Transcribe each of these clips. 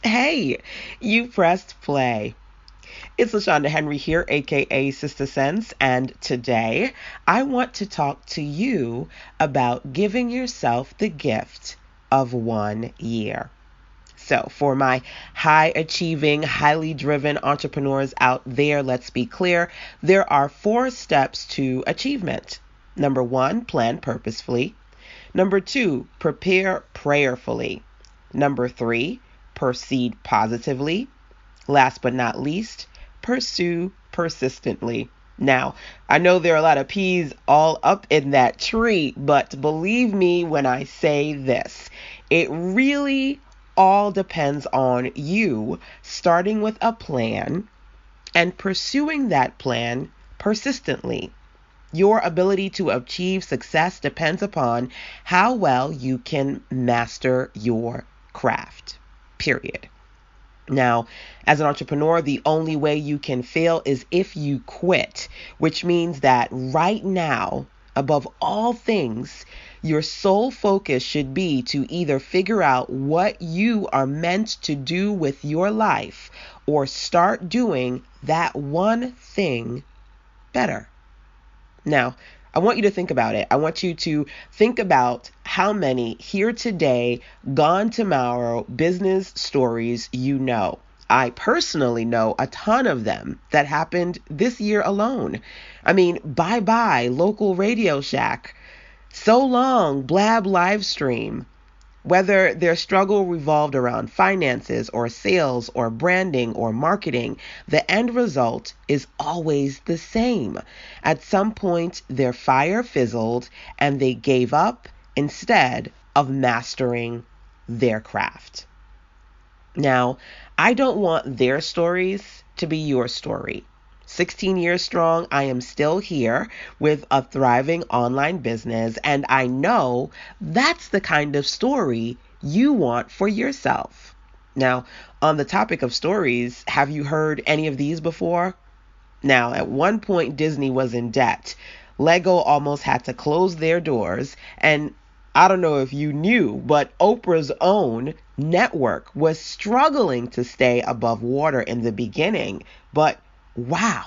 Hey, you pressed play. It's LaShanda Henry here, aka Sister Sense, and today I want to talk to you about giving yourself the gift of 1 year. So, for my high achieving, highly driven entrepreneurs out there, let's be clear, there are 4 steps to achievement. Number 1, plan purposefully. Number 2, prepare prayerfully. Number 3, proceed positively. Last but not least, pursue persistently. Now, I know there are a lot of peas all up in that tree, but believe me when I say this, it really all depends on you starting with a plan and pursuing that plan persistently. Your ability to achieve success depends upon how well you can master your craft. Period. Now, as an entrepreneur, the only way you can fail is if you quit, which means that right now, above all things, your sole focus should be to either figure out what you are meant to do with your life or start doing that one thing better. Now, I want you to think about it. I want you to think about how many here today, gone tomorrow business stories you know. I personally know a ton of them that happened this year alone. I mean, bye-bye, local Radio Shack. So long, Blab Livestream. Whether their struggle revolved around finances or sales or branding or marketing, the end result is always the same. At some point, their fire fizzled and they gave up instead of mastering their craft. Now, I don't want their stories to be your story. 16 years strong, I am still here with a thriving online business, and I know that's the kind of story you want for yourself. Now, on the topic of stories, have you heard any of these before? Now, at one point, Disney was in debt. Lego almost had to close their doors, and I don't know if you knew, but Oprah's own network was struggling to stay above water in the beginning, but wow,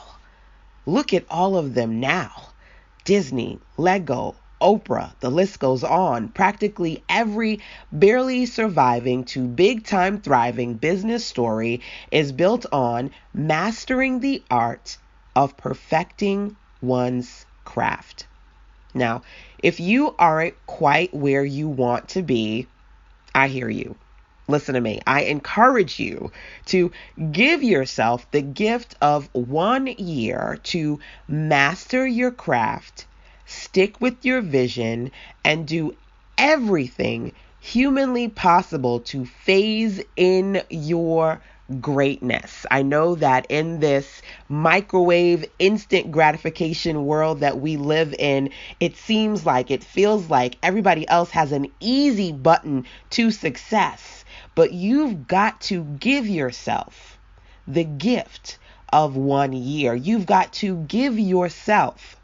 look at all of them now. Disney, Lego, Oprah, the list goes on. Practically every barely surviving to big time thriving business story is built on mastering the art of perfecting one's craft. Now, if you aren't quite where you want to be, I hear you. Listen to me. I encourage you to give yourself the gift of 1 year to master your craft, stick with your vision, and do everything humanly possible to phase in your greatness. I know that in this microwave instant gratification world that we live in, it feels like everybody else has an easy button to success. But you've got to give yourself the gift of 1 year. You've got to give yourself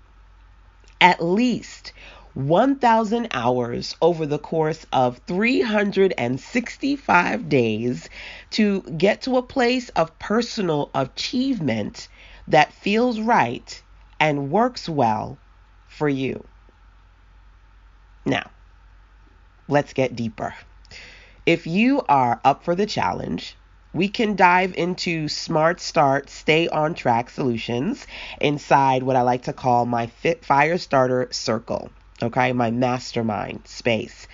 at least 1,000 hours over the course of 365 days to get to a place of personal achievement that feels right and works well for you. Now, let's get deeper. If you are up for the challenge, we can dive into Smart Start, Stay on Track solutions inside what I like to call my Fire Starter Circle, okay, my mastermind space.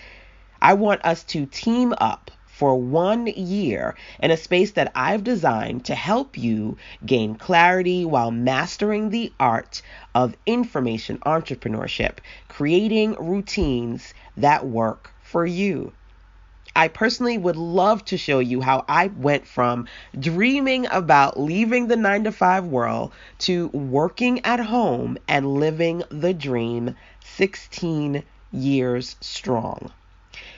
I want us to team up for 1 year in a space that I've designed to help you gain clarity while mastering the art of information entrepreneurship, creating routines that work for you. I personally would love to show you how I went from dreaming about leaving the 9-to-5 world to working at home and living the dream 16 years strong.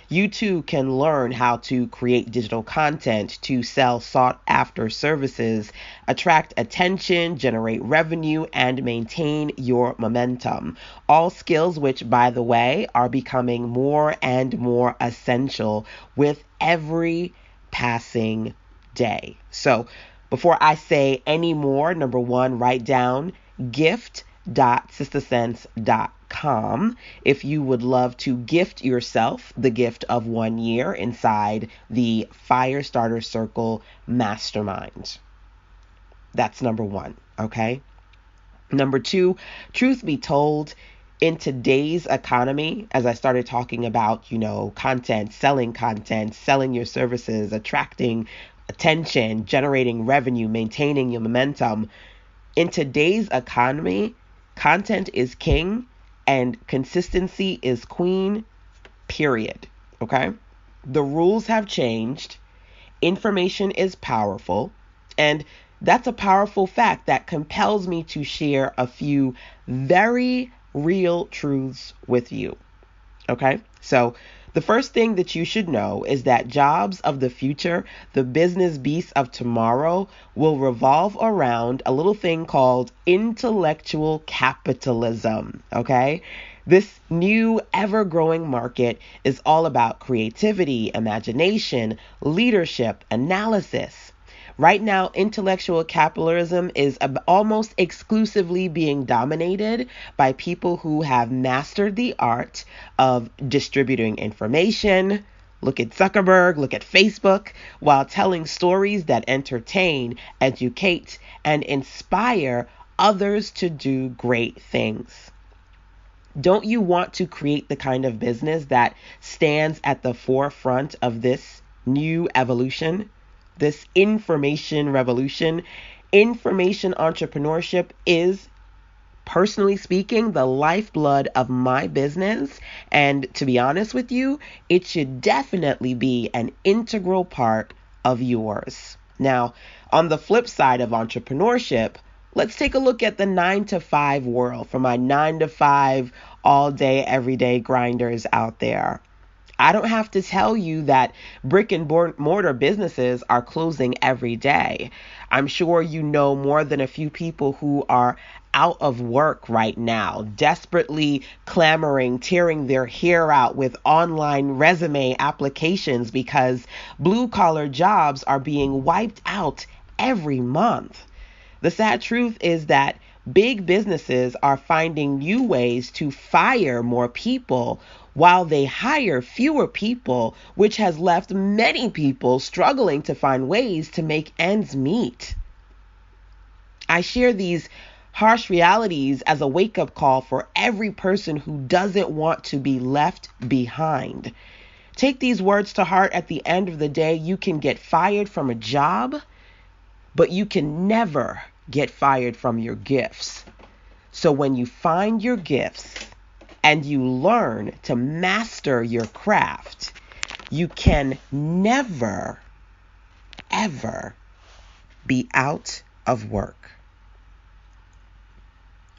You too can learn how to create digital content to sell sought after services, attract attention, generate revenue, and maintain your momentum. All skills which, by the way, are becoming more and more essential with every passing day. So before I say any more, number one, write down gift.sistersense.com if you would love to gift yourself the gift of 1 year inside the Firestarter Circle Mastermind. That's number one, okay? Number two, truth be told, in today's economy, as I started talking about, content, selling your services, attracting attention, generating revenue, maintaining your momentum. In today's economy, content is king and consistency is queen, period. Okay? The rules have changed. Information is powerful. And that's a powerful fact that compels me to share a few very real truths with you. Okay? So the first thing that you should know is that jobs of the future, the business beasts of tomorrow, will revolve around a little thing called intellectual capitalism. Okay? This new ever-growing market is all about creativity, imagination, leadership, analysis. Right now, intellectual capitalism is almost exclusively being dominated by people who have mastered the art of distributing information. Look at Zuckerberg, look at Facebook, while telling stories that entertain, educate, and inspire others to do great things. Don't you want to create the kind of business that stands at the forefront of this new evolution? This information revolution? Information entrepreneurship is, personally speaking, the lifeblood of my business. And to be honest with you, it should definitely be an integral part of yours. Now, on the flip side of entrepreneurship, let's take a look at the 9-to-5 world for my 9-to-5 all day, everyday grinders out there. I don't have to tell you that brick and mortar businesses are closing every day. I'm sure you know more than a few people who are out of work right now, desperately clamoring, tearing their hair out with online resume applications because blue-collar jobs are being wiped out every month. The sad truth is that big businesses are finding new ways to fire more people while they hire fewer people, which has left many people struggling to find ways to make ends meet. I share these harsh realities as a wake-up call for every person who doesn't want to be left behind. Take these words to heart. At the end of the day, you can get fired from a job, but you can never get fired from your gifts. So when you find your gifts and you learn to master your craft, you can never, ever be out of work.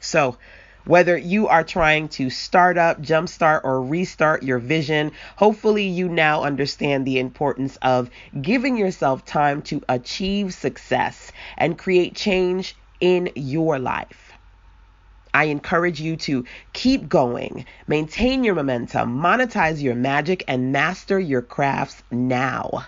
So whether you are trying to start up, jumpstart, or restart your vision, hopefully you now understand the importance of giving yourself time to achieve success and create change in your life. I encourage you to keep going, maintain your momentum, monetize your magic, and master your crafts now.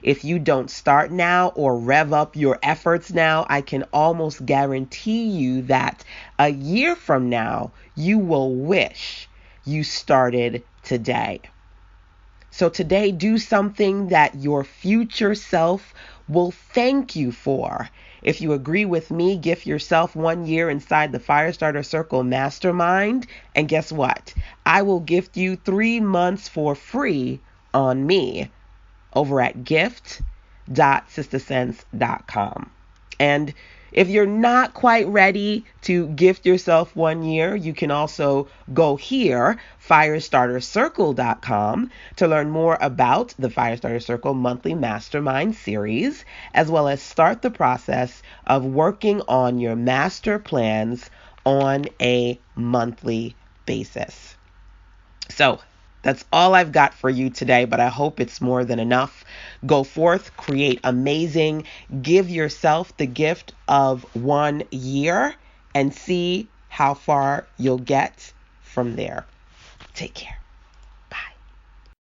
If you don't start now or rev up your efforts now, I can almost guarantee you that a year from now, you will wish you started today. So today, do something that your future self will thank you for. If you agree with me, gift yourself 1 year inside the Firestarter Circle Mastermind. And guess what? I will gift you 3 months for free on me over at gift.sistersense.com. And if you're not quite ready to gift yourself 1 year, you can also go here, firestartercircle.com, to learn more about the Firestarter Circle monthly mastermind series, as well as start the process of working on your master plans on a monthly basis. So that's all I've got for you today, but I hope it's more than enough. Go forth, create amazing, give yourself the gift of 1 year, and see how far you'll get from there. Take care.